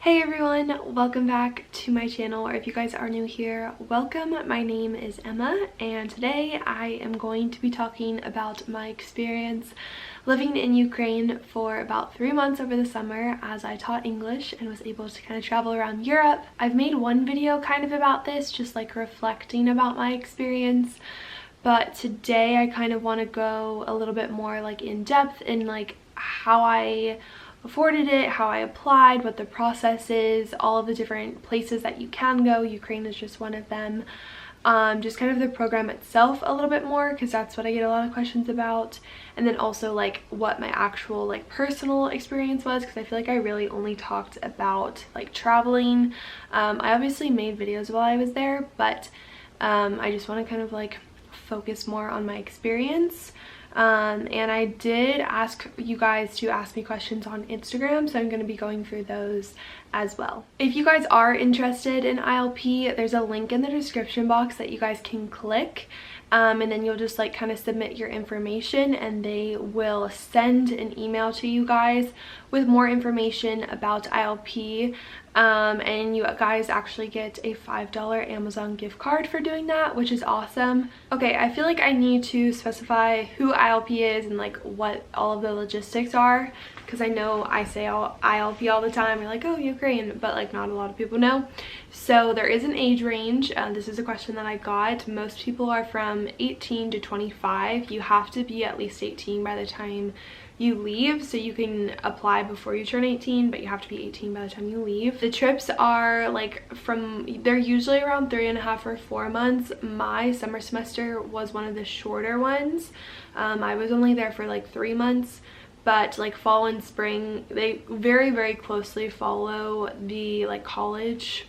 Hey everyone, welcome back to my channel, or if you guys are new here, welcome. My name is Emma and today I am going to be talking about my experience living in Ukraine for about 3 months over the summer as I taught English and was able to kind of travel around Europe. I've made one video kind of about this, just like reflecting about my experience, but today I kind of want to go a little bit more like in depth in like how I afforded it, how I applied, what the process is, all of the different places that you can go. Ukraine is just one of them. Just kind of the program itself a little bit more, because that's what I get a lot of questions about. And then also like what my actual like personal experience was, because I feel like I really only talked about like traveling. I obviously made videos while I was there, but I just want to kind of like focus more on my experience. And I did ask you guys to ask me questions on Instagram, so I'm going to be going through those as well. If you guys are interested in ILP, there's a link in the description box that you guys can click, and then you'll just like kind of submit your information and they will send an email to you guys with more information about ILP. And you guys actually get a $5 Amazon gift card for doing that, which is awesome. Okay, I feel like I need to specify who ILP is and like what all of the logistics are, because I know I say ILP all the time. You're like, oh, Ukraine, but like not a lot of people know. So there is an age range. This is a question that I got. Most people are from 18 to 25. You have to be at least 18 by the time you leave, so you can apply before you turn 18, but you have to be 18 by the time you leave. The trips are like they're usually around 3.5 or 4 months. My summer semester was one of the shorter ones. I was only there for like 3 months, but like fall and spring, they very closely follow the like college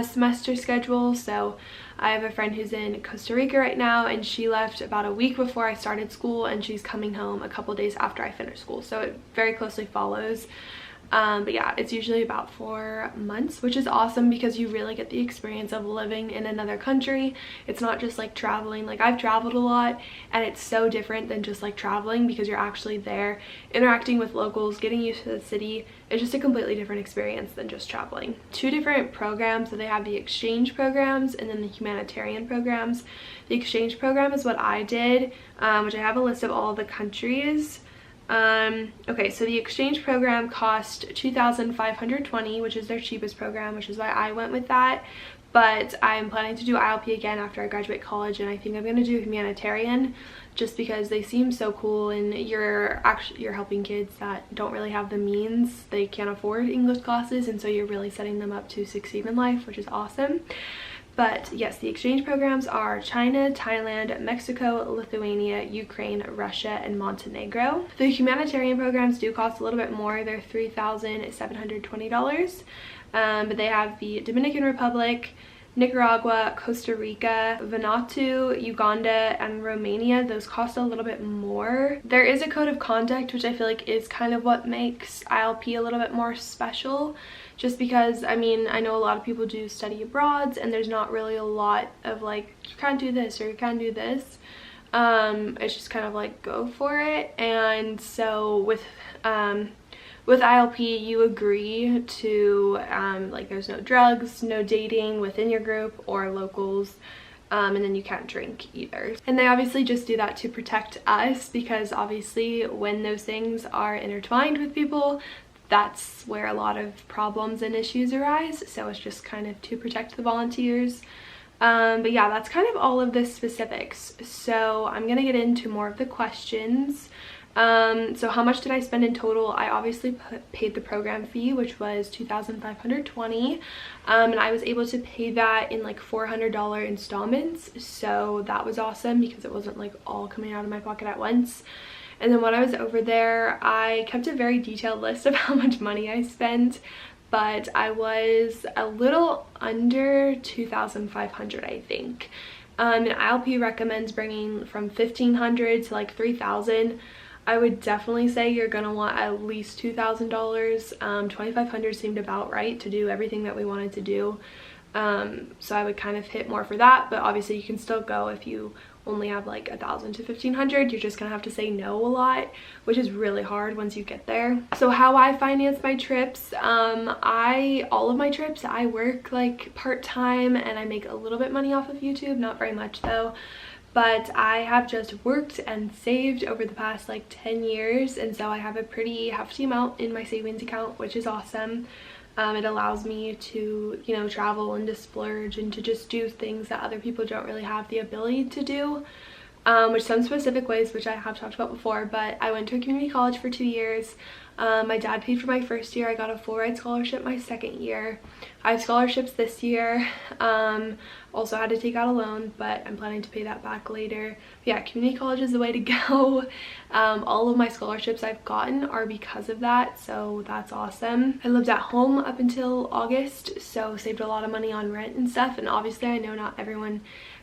semester schedule. So I have a friend who's in Costa Rica right now, and she left about a week before I started school, and she's coming home a couple days after I finish school, so it very closely follows. But yeah, it's usually about 4 months, which is awesome because you really get the experience of living in another country. It's not just like traveling. Like, I've traveled a lot and it's so different than just like traveling, because you're actually there interacting with locals, getting used to the city. It's just a completely different experience than just traveling. 2 different programs. So they have the exchange programs and then the humanitarian programs. The exchange program is what I did, which I have a list of all of the countries. Okay, so the exchange program cost $2,520, which is their cheapest program, which is why I went with that. But I'm planning to do ILP again after I graduate college, and I think I'm going to do humanitarian just because they seem so cool, and you're helping kids that don't really have the means. They can't afford English classes, and so you're really setting them up to succeed in life, which is awesome. But yes, the exchange programs are China, Thailand, Mexico, Lithuania, Ukraine, Russia, and Montenegro. The humanitarian programs do cost a little bit more. They're $3,720. But they have the Dominican Republic, Nicaragua, Costa Rica, Vanuatu, Uganda, and Romania. Those cost a little bit more. There is a code of conduct, which I feel like is kind of what makes ILP a little bit more special, just because, I mean, I know a lot of people do study abroad and there's not really a lot of like, you can't do this or you can't do this. It's just kind of like go for it. And so with ILP, you agree to like there's no drugs, no dating within your group or locals, and then you can't drink either. And they obviously just do that to protect us, because obviously when those things are intertwined with people, that's where a lot of problems and issues arise. So it's just kind of to protect the volunteers. But yeah, that's kind of all of the specifics. So I'm gonna get into more of the questions. So how much did I spend in total? I obviously paid the program fee, which was $2,520, and I was able to pay that in like $400 installments, so that was awesome because it wasn't like all coming out of my pocket at once. And then when I was over there, I kept a very detailed list of how much money I spent, but I was a little under $2,500, I think. And ILP recommends bringing from $1,500 to like $3,000. I would definitely say you're gonna want at least $2,000. $2,500 seemed about right to do everything that we wanted to do. So I would kind of hit more for that, but obviously you can still go if you only have like 1,000 to 1,500, you're just gonna have to say no a lot, which is really hard once you get there. So how I finance my trips, all of my trips, I work like part-time and I make a little bit money off of YouTube, not very much though. But I have just worked and saved over the past like 10 years, and so I have a pretty hefty amount in my savings account, which is awesome. It allows me to, you know, travel and to splurge and to just do things that other people don't really have the ability to do, which some specific ways, which I have talked about before. But I went to a community college for 2 years. My dad paid for my first year. I got a full ride scholarship my second year. I have scholarships this year. Also had to take out a loan, but I'm planning to pay that back later. But yeah, community college is the way to go. All of my scholarships I've gotten are because of that, so that's awesome. I lived at home up until August, so saved a lot of money on rent and stuff, and obviously I know not everyone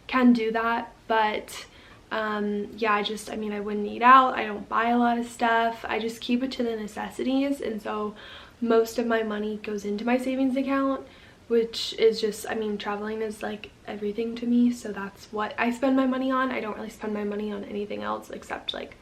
can do that, but yeah, I mean, I wouldn't eat out, I don't buy a lot of stuff, I just keep it to the necessities, and so most of my money goes into my savings account, which is just, I mean, traveling is like everything to me, so that's what I spend my money on. I don't really spend my money on anything else except like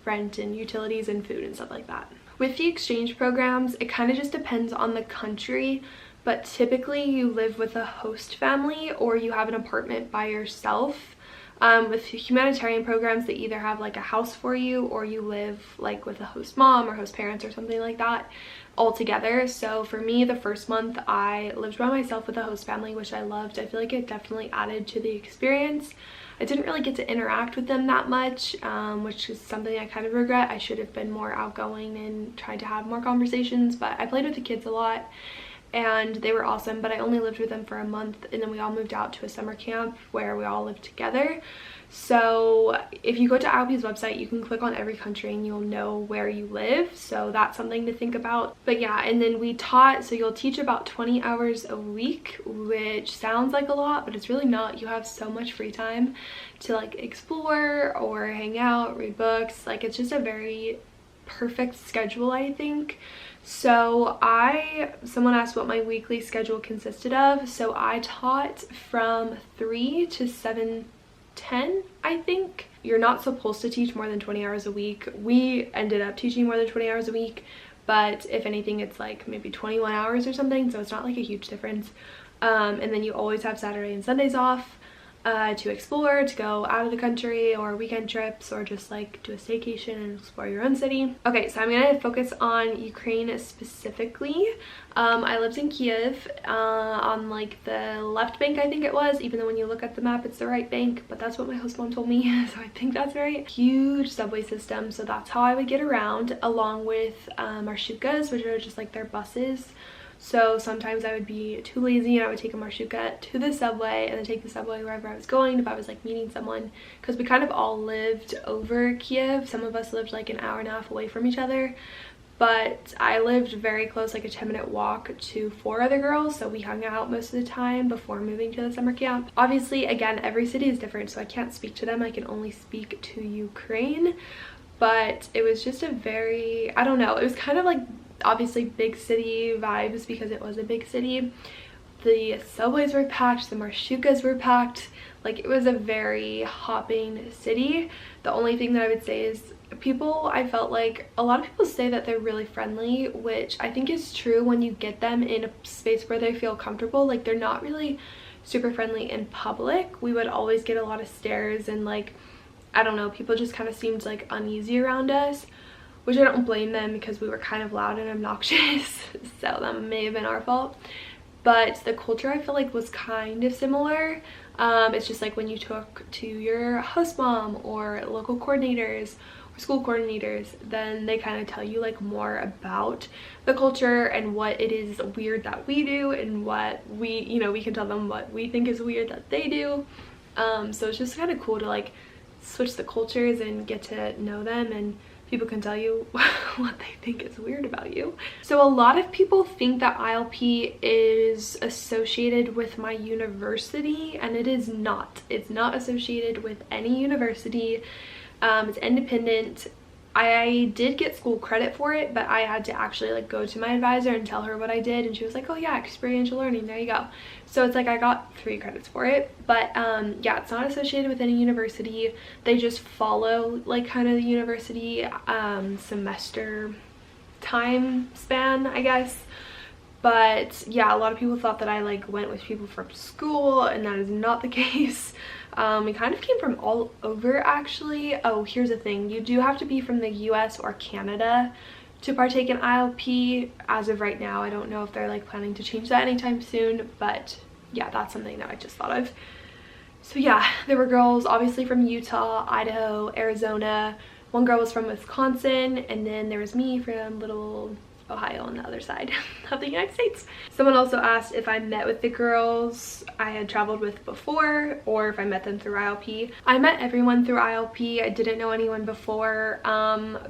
rent and utilities and food and stuff like that. With the exchange programs, it kind of just depends on the country, but typically you live with a host family or you have an apartment by yourself. With humanitarian programs, they either have like a house for you or you live like with a host mom or host parents or something like that all together. So for me, the first month I lived by myself with a host family, which I loved. I feel like it definitely added to the experience. I didn't really get to interact with them that much, which is something I kind of regret. I should have been more outgoing and tried to have more conversations, but I played with the kids a lot and they were awesome, but I only lived with them for a month, and then we all moved out to a summer camp where we all lived together. So if you go to ILP's website, you can click on every country and you'll know where you live, so that's something to think about. But yeah, and then we taught, so you'll teach about 20 hours a week, which sounds like a lot, but it's really not. You have so much free time to like explore or hang out, read books. Like, it's just a very perfect schedule, I think. So someone asked what my weekly schedule consisted of. So I taught from 3 to 7:10, I think. You're not supposed to teach more than 20 hours a week. We ended up teaching more than 20 hours a week, but if anything, it's like maybe 21 hours or something, so it's not like a huge difference. And then you always have Saturday and Sundays off to explore, to go out of the country or weekend trips, or just like do a staycation and explore your own city. Okay, so I'm gonna focus on Ukraine specifically. I lived in Kiev on like the left bank, I think it was, even though when you look at the map it's the right bank, but that's what my host mom told me, so I think that's right. Huge subway system, so that's how I would get around, along with marshukas, which are just like their buses. So sometimes I would be too lazy and I would take a marshuka to the subway and then take the subway wherever I was going if I was like meeting someone, because we kind of all lived over Kiev. Some of us lived like an hour and a half away from each other, but I lived very close, like a 10-minute walk to 4 other girls, so we hung out most of the time before moving to the summer camp. Obviously, again, every city is different, so I can't speak to them. I can only speak to Ukraine, but it was just a very, I don't know, it was kind of like obviously big city vibes because it was a big city. The subways were packed, the marshukas were packed, like it was a very hopping city. The only thing that I would say is people, I felt like a lot of people say that they're really friendly, which I think is true when you get them in a space where they feel comfortable. Like, they're not really super friendly in public. We would always get a lot of stares and like, I don't know, people just kind of seemed like uneasy around us, which I don't blame them because we were kind of loud and obnoxious, so that may have been our fault. But the culture, I feel like, was kind of similar. It's just like when you talk to your host mom or local coordinators or school coordinators, then they kind of tell you like more about the culture and what it is weird that we do and what we, you know, we can tell them what we think is weird that they do. So it's just kind of cool to like switch the cultures and get to know them, and people can tell you what they think is weird about you. So a lot of people think that ILP is associated with my university, and it is not. It's not associated with any university. It's independent. I did get school credit for it, but I had to actually like go to my advisor and tell her what I did, and she was like, oh yeah, experiential learning, there you go. So it's like I got 3 credits for it. But yeah, it's not associated with any university. They just follow like kind of the university semester time span, I guess. But yeah, a lot of people thought that I like went with people from school, and that is not the case. We kind of came from all over actually. Oh, here's the thing, you do have to be from the US or Canada to partake in ILP as of right now. I don't know if they're like planning to change that anytime soon, but yeah, that's something that I just thought of. So yeah, there were girls obviously from Utah, Idaho, Arizona. One girl was from Wisconsin, and then there was me from little Ohio on the other side of the United States. Someone also asked if I met with the girls I had traveled with before, or if I met them through ILP. I met everyone through ILP. I didn't know anyone before.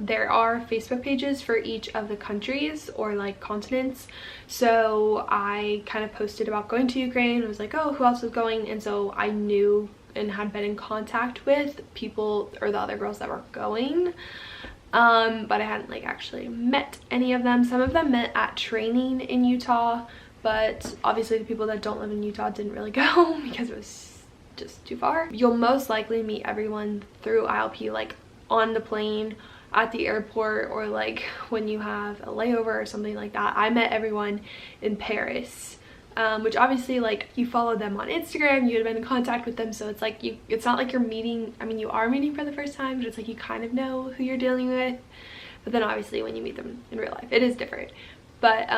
There are Facebook pages for each of the countries or like continents, so I kind of posted about going to Ukraine. I was like, oh, who else is going? And so I knew and had been in contact with people or the other girls that were going. But I hadn't like actually met any of them. Some of them met at training in Utah, but obviously the people that don't live in Utah didn't really go because it was just too far. You'll most likely meet everyone through ILP, like on the plane, at the airport, or like when you have a layover or something like that. I met everyone in Paris. Which obviously like you follow them on Instagram, you had been in contact with them, so it's like it's not like you're meeting, I mean you are meeting for the first time, but it's like you kind of know who you're dealing with. But then obviously when you meet them in real life it is different. But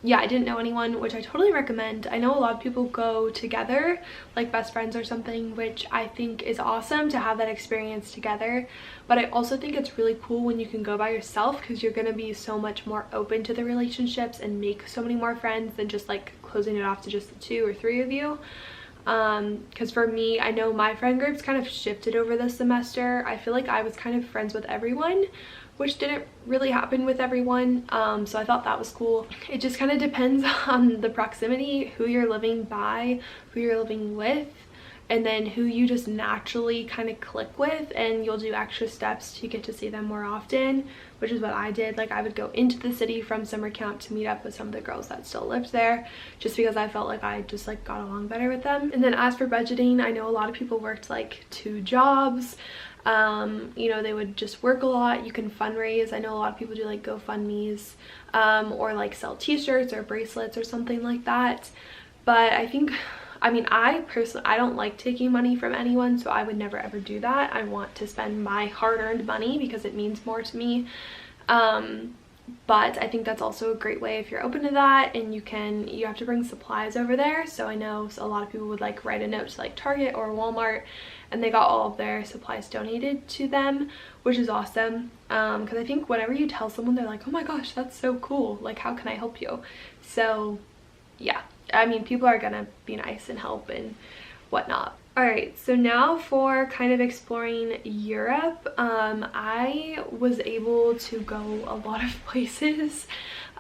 yeah, I didn't know anyone, which I totally recommend. I know a lot of people go together like best friends or something, which I think is awesome to have that experience together. But I also think it's really cool when you can go by yourself, because you're gonna be so much more open to the relationships and make so many more friends than just like closing it off to just the 2 or 3 of you. Because for me, I know my friend groups kind of shifted over this semester. I feel like I was kind of friends with everyone, which didn't really happen with everyone. So I thought that was cool. It just kind of depends on the proximity, who you're living by, who you're living with, and then who you just naturally kind of click with, and you'll do extra steps to get to see them more often, which is what I did. Like I would go into the city from summer camp to meet up with some of the girls that still lived there, just because I felt like I just like got along better with them. And then as for budgeting, I know a lot of people worked like 2 jobs. You know, they would just work a lot. You can fundraise. I know a lot of people do like GoFundMe's, or like sell t-shirts or bracelets or something like that. But I think, I mean, I personally, I don't like taking money from anyone, so I would never ever do that. I want to spend my hard-earned money because it means more to me. But I think that's also a great way if you're open to that, and you have to bring supplies over there. So I know a lot of people would like write a note to like Target or Walmart, and they got all of their supplies donated to them, which is awesome. Because I think whenever you tell someone, they're like, oh my gosh, that's so cool, like how can I help you? So yeah, I mean, people are gonna be nice and help and whatnot. Alright, so now for kind of exploring Europe. I was able to go a lot of places.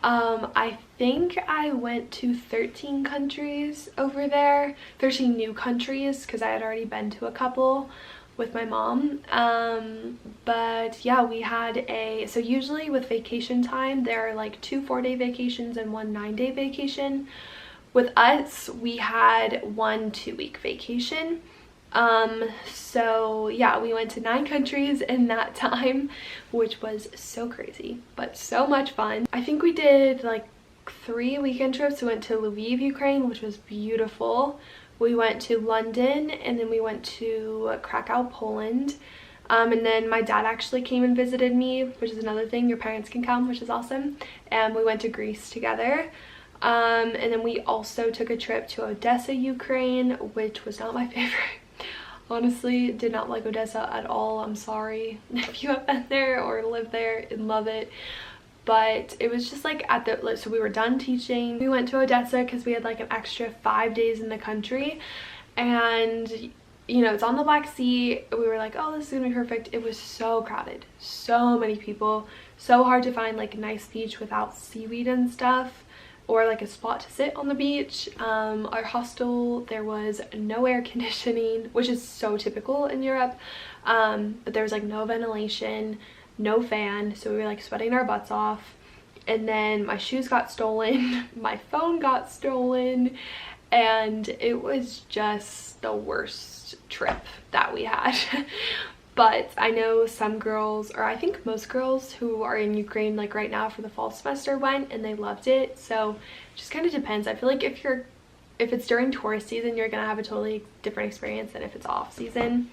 I think I went to 13 countries over there, 13 new countries, because I had already been to a couple with my mom. But yeah, we had so usually with vacation time, there are like 2 4-day vacations and 1 9-day vacation. With us, we had 1 2-week vacation. So yeah, we went to 9 countries in that time, which was so crazy, but so much fun. I think we did like 3 weekend trips. We went to Lviv, Ukraine, which was beautiful. We went to London, and then we went to Krakow, Poland. And then my dad actually came and visited me, which is another thing. Your parents can come, which is awesome. And we went to Greece together. And then we also took a trip to Odessa, Ukraine, which was not my favorite. Honestly, did not like Odessa at all. I'm sorry if you have been there or lived there and love it. But it was just like so we were done teaching. We went to Odessa because we had like an extra 5 days in the country. And you know, it's on the Black Sea. We were like, oh, this is gonna be perfect. It was so crowded, so many people, so hard to find like a nice beach without seaweed and stuff, or like a spot to sit on the beach. Our hostel, there was no air conditioning, which is so typical in Europe. But there was like no ventilation, no fan, so we were like sweating our butts off. And then my shoes got stolen, my phone got stolen, and it was just the worst trip that we had. But I know some girls, or I think most girls who are in Ukraine like right now for the fall semester went and they loved it. So it just kind of depends. I feel like if it's during tourist season, you're gonna have a totally different experience than if it's off season.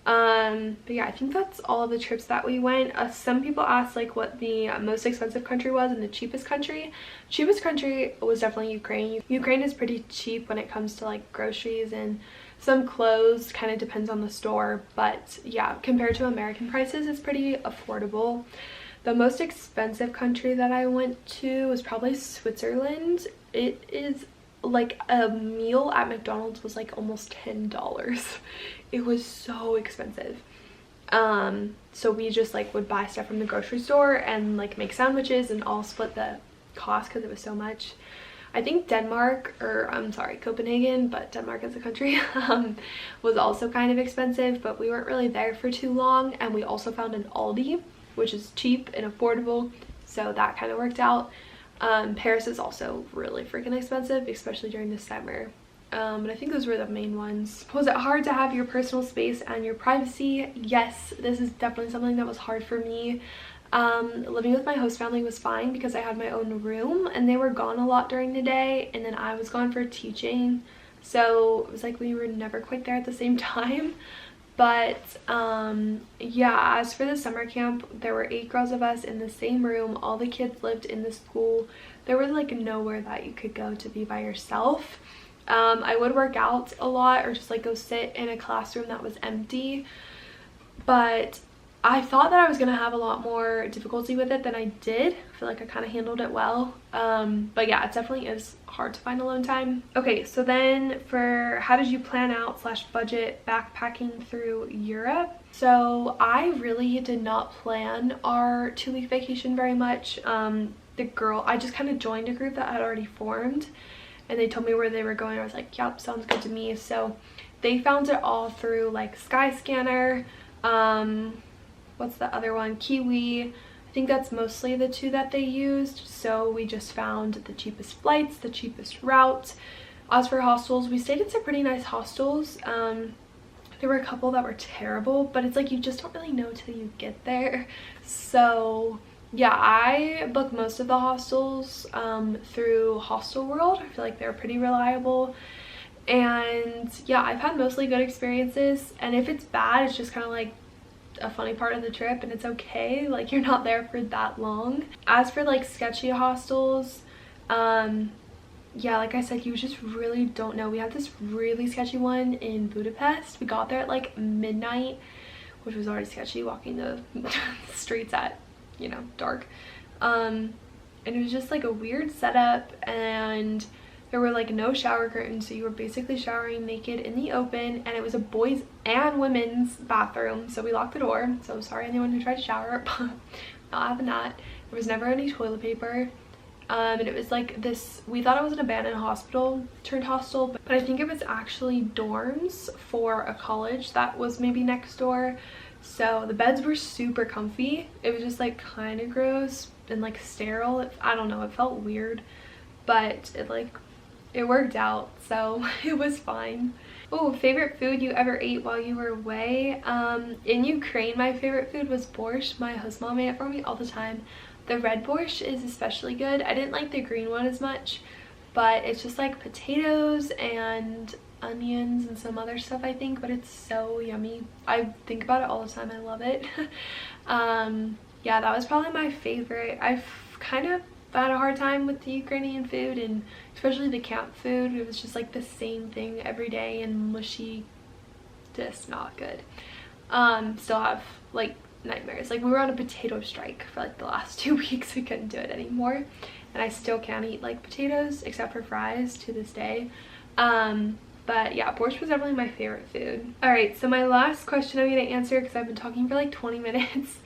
But yeah, I think that's all of the trips that we went. Some people asked like what the most expensive country was and the cheapest country. Cheapest country was definitely Ukraine. Ukraine is pretty cheap when it comes to like groceries and some clothes, kind of depends on the store, but yeah, compared to American prices, it's pretty affordable. The most expensive country that I went to was probably Switzerland. It is like a meal at McDonald's was like almost $10. It was so expensive. So we just like would buy stuff from the grocery store and like make sandwiches and all split the cost because it was so much. I think Denmark, or I'm sorry, Copenhagen, but Denmark as a country, was also kind of expensive, but we weren't really there for too long. And we also found an Aldi, which is cheap and affordable, so that kind of worked out. Paris is also really freaking expensive, especially during the summer. But I think those were the main ones. Was it hard to have your personal space and your privacy? Yes, this is definitely something that was hard for me. Living with my host family was fine because I had my own room and they were gone a lot during the day, and then I was gone for teaching, so it was like we were never quite there at the same time. But yeah, as for the summer camp, there were 8 girls of us in the same room. All the kids lived in the school. There was like nowhere that you could go to be by yourself. I would work out a lot or just like go sit in a classroom that was empty, but I thought that I was gonna have a lot more difficulty with it than I did. I feel like I kind of handled it well. But yeah, it definitely is hard to find alone time. Okay, so then for how did you plan out / budget backpacking through Europe? So I really did not plan our 2-week vacation very much. I just kind of joined a group that had already formed, and they told me where they were going. I was like, yep, sounds good to me. So they found it all through like Skyscanner, what's the other one, Kiwi. I think that's mostly the 2 that they used. So we just found the cheapest flights, the cheapest route. As for hostels, we stayed in some pretty nice hostels. There were a couple that were terrible, but it's like you just don't really know till you get there. So yeah, I booked most of the hostels through Hostel World. I feel like they're pretty reliable. And yeah, I've had mostly good experiences, and if it's bad, it's just kind of like a funny part of the trip and it's okay, like you're not there for that long. As for like sketchy hostels, yeah, like I said, you just really don't know. We had this really sketchy one in Budapest. We got there at like midnight, which was already sketchy, walking the streets at, you know, dark. And it was just like a weird setup, and there were like no shower curtains, so you were basically showering naked in the open, and it was a boys and women's bathroom, so we locked the door. So I'm sorry anyone who tried to shower, but not having that. There was never any toilet paper. And it was like this, we thought it was an abandoned hospital turned hostel, but I think it was actually dorms for a college that was maybe next door. So the beds were super comfy. It was just like kind of gross and like sterile. I don't know, it felt weird, but it worked out, so it was fine. Oh, favorite food you ever ate while you were away? In Ukraine, my favorite food was borscht. My host mom made it for me all the time. The red borscht is especially good. I didn't like the green one as much, but it's just like potatoes and onions and some other stuff, I think, but it's so yummy. I think about it all the time. I love it. Yeah, that was probably my favorite. I've kind of had a hard time with the Ukrainian food, and especially the camp food. It was just like the same thing every day and mushy, just not good. Still have like nightmares. Like we were on a potato strike for like the last 2 weeks. We couldn't do it anymore, and I still can't eat like potatoes except for fries to this day. But yeah, borscht was definitely my favorite food. All right, so my last question I'm gonna answer, because I've been talking for like 20 minutes,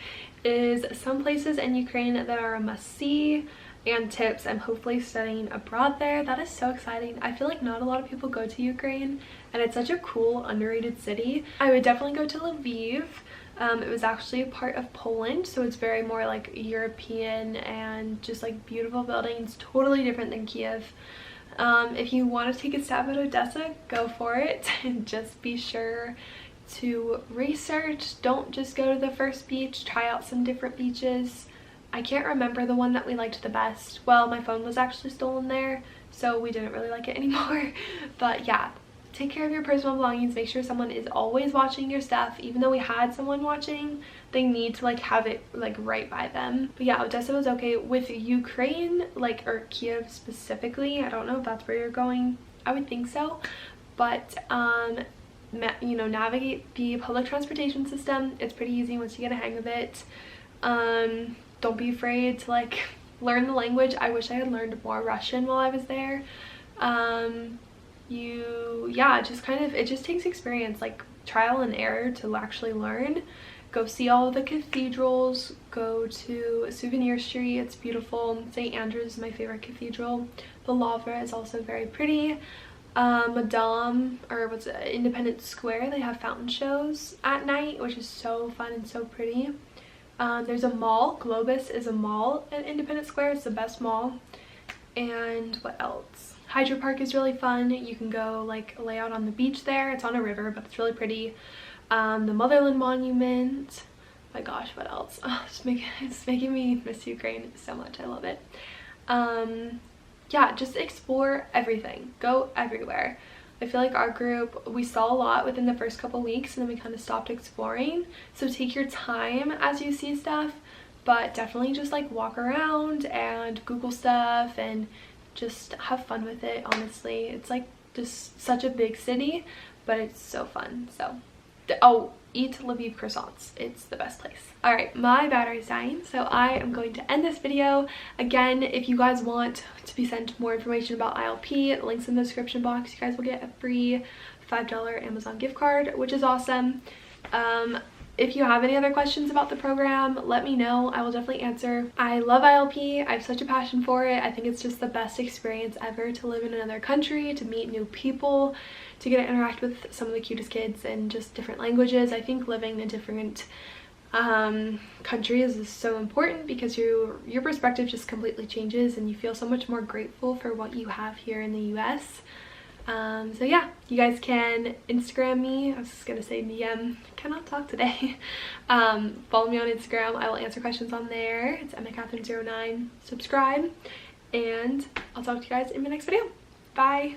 is some places in Ukraine that are a must-see and tips. I'm hopefully studying abroad there. That is so exciting. I feel like not a lot of people go to Ukraine, and it's such a cool, underrated city. I would definitely go to Lviv. It was actually a part of Poland, so it's very more like European and just like beautiful buildings, totally different than Kiev. If you want to take a stab at Odessa, go for it, and just be sure to research. Don't just go to the first beach, try out some different beaches. I can't remember the one that we liked the best. Well, my phone was actually stolen there, so we didn't really like it anymore. But yeah, take care of your personal belongings. Make sure someone is always watching your stuff. Even though we had someone watching, they need to like have it like right by them. But yeah, Odessa was okay. With Ukraine, like, or Kiev specifically, I don't know if that's where you're going. I would think so. But you know, navigate the public transportation system. It's pretty easy once you get a hang of it. Don't be afraid to like learn the language. I wish I had learned more Russian while I was there. Yeah, just kind of, it just takes experience, like trial and error to actually learn. Go see all of the cathedrals, go to Souvenir Street, it's beautiful. St. Andrew's is my favorite cathedral. The Louvre is also very pretty. Madame, or what's it, Independence Square, they have fountain shows at night, which is so fun and so pretty. There's a mall, Globus is a mall at Independence Square, it's the best mall. And what else? Hydro Park is really fun. You can go like lay out on the beach there. It's on a river, but it's really pretty. The Motherland Monument. My gosh, what else? Oh, it's making me miss Ukraine so much. I love it. Yeah, just explore everything. Go everywhere. I feel like our group, we saw a lot within the first couple weeks and then we kind of stopped exploring. So take your time as you see stuff, but definitely just like walk around and Google stuff and just have fun with it. Honestly, it's like just such a big city, but it's so fun. So oh, eat Lviv croissants, it's the best place. All right, my battery's dying, so I am going to end this video. Again, if you guys want to be sent more information about ILP, links in the description box. You guys will get a free $5 Amazon gift card, which is awesome. If you have any other questions about the program, let me know. I will definitely answer. I love ILP. I have such a passion for it. I think it's just the best experience ever to live in another country, to meet new people, to get to interact with some of the cutest kids and just different languages. I think living in different countries is so important because your perspective just completely changes and you feel so much more grateful for what you have here in the US. So yeah, you guys can Instagram me. I was just gonna say DM. I cannot talk today. Follow me on Instagram. I will answer questions on there. It's EmmaCatherine09. Subscribe, and I'll talk to you guys in my next video. Bye.